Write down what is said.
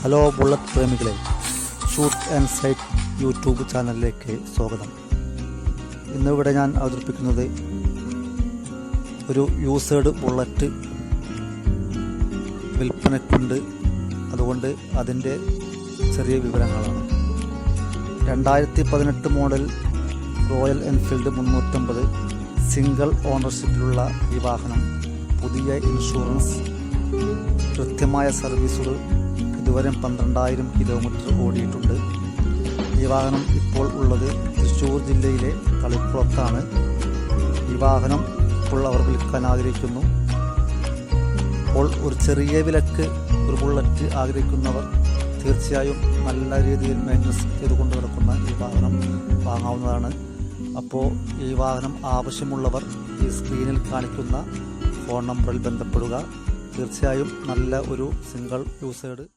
Hello bullet പ്രേമികളെ, shoot and sight YouTube ചാനലിലേക്ക് സ്വാഗതം. ഇന്നിവിടെ ഞാൻ അവതരിപ്പിക്കുന്നത് ഒരു യൂസേഡ് ബുള്ളറ്റ് വിൽപ്പനയ്ക്കുണ്ട്. അതുകൊണ്ട് അതിൻ്റെ ചെറിയ വിവരങ്ങളാണ്. 2018 മോഡൽ റോയൽ എൻഫീൽഡ് 350 സിംഗിൾ ഓണർഷിപ്പിലുള്ള ഈ വാഹനം പുതിയ ഇൻഷുറൻസ്, കൃത്യമായ സർവീസുകൾ, ഇതുവരെ 12,000 കിലോമീറ്റർ ഓടിയിട്ടുണ്ട്. ഈ വാഹനം ഇപ്പോൾ ഉള്ളത് തൃശ്ശൂർ ജില്ലയിലെ തളിക്കുളത്താണ്. ഈ വാഹനം ഇപ്പോൾ അവർ വിൽക്കാൻ ആഗ്രഹിക്കുന്നു. അപ്പോൾ ഒരു ചെറിയ വിലക്ക് ഒരു ബുള്ളറ്റ് ആഗ്രഹിക്കുന്നവർ തീർച്ചയായും നല്ല രീതിയിൽ മെയിൻ്റനൻസ് ചെയ്തുകൊണ്ട് കിടക്കുന്ന ഈ വാഹനം വാങ്ങാവുന്നതാണ്. അപ്പോൾ ഈ വാഹനം ആവശ്യമുള്ളവർ ഈ സ്ക്രീനിൽ കാണിക്കുന്ന ഫോൺ നമ്പറിൽ ബന്ധപ്പെടുക. തീർച്ചയായും നല്ല ഒരു സിംഗിൾ യൂസേഡ്